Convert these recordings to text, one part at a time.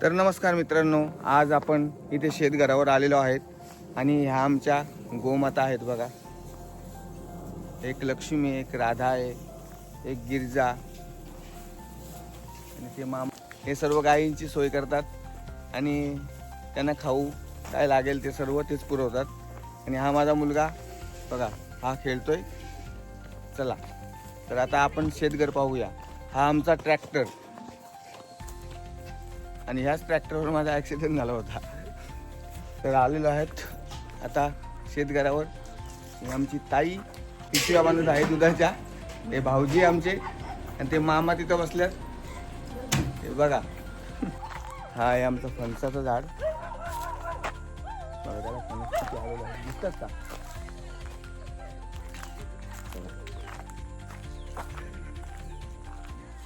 तर नमस्कार मित्रांनो, आज आपण इथे शेतघरावर आलेलो आहेत आणि ह्या आमच्या गोमाता आहेत बघा. एक लक्ष्मी, एक राधा आहे, एक गिरजा आणि ते हे सर्व गायींची सोय करतात आणि त्यांना खाऊ काय लागेल ते सर्व तेच पुरवतात. आणि हा माझा मुलगा बघा, हा खेळतोय. चला तर आता आपण शेतघर पाहूया. हा आमचा ट्रॅक्टर आणि ह्याच ट्रॅक्टरवर माझा ॲक्सिडेंट झाला होता. तर आलेलो आहेत आता शेतघरावर. आमची ताई पिशव्या बांधत आहे दुधाच्या. हे भाऊजी आमचे आणि ते मामा तिथं बसल्यात. हे बघा, हा आहे आमचं फणसाचं झाड. बघा त्याला फणस किती आलेलं आहे, दिसतात का?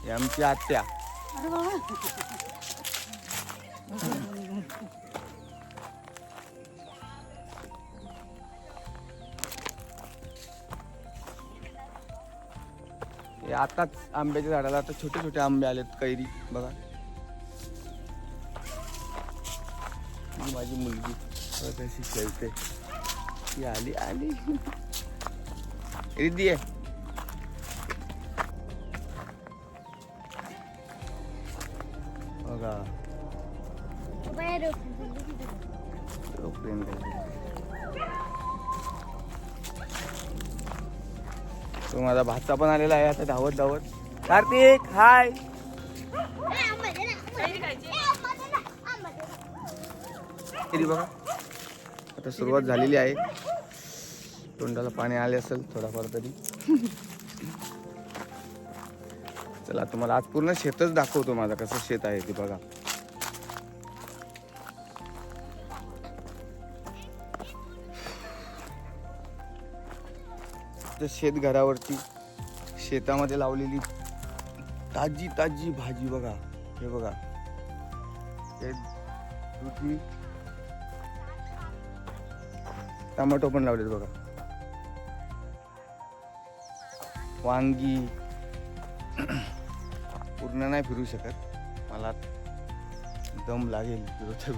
ही आमची आत्या. हे आताच आंब्याच्या झाडाला आता छोटे छोटे आंबे आलेत, कैरी बघा. ही माझी मुलगी कशी खेळते. ती आली आली रिद्धी आहे. बघा तो माझा भाचा पण आलेला आहे आता धावत धावत. कार्तिक हाय. बघा आता सुरुवात झालेली आहे. तोंडाला पाणी आले असेल थोडाफार तरी. चला तुम्हाला आज पूर्ण शेतच दाखवतो माझा कसं शेत आहे ते बघा. शेतघरावरती शेतामध्ये लावलेली ताजी ताजी भाजी बघा. हे बघा, हे दुधी टमाटो पण लावलेत बघा. वांगी पूर्ण नाही फिरू शकत, मला दम लागेल फिरवता.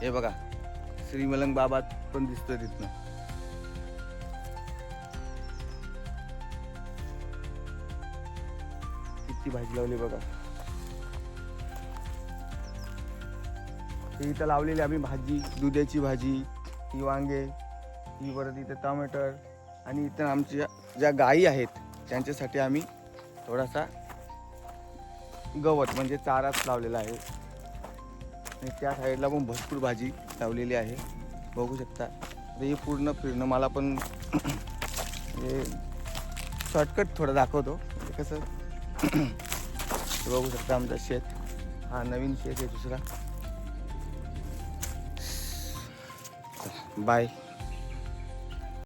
हे बघा, श्रीमलंग बाबा पण दिसतोय तिथनं. किती भाजी लावली बघा. इथं लावलेली आम्ही भाजी, दुधाची भाजी, ही वांगे, ही परत इथं टमाटर आणि इथं आमच्या ज्या गायी आहेत त्यांच्यासाठी आम्ही थोडासा गवत म्हणजे चाराच लावलेला आहे. आणि त्या साईडला पण भरपूर भाजी लावलेली आहे बघू शकता. हे पूर्ण फिरणं मला पण हे शॉर्टकट थोडं दाखवतो म्हणजे कसं. बघू शकता आमचं शेत, हा नवीन शेत आहे दुसरा. बाय.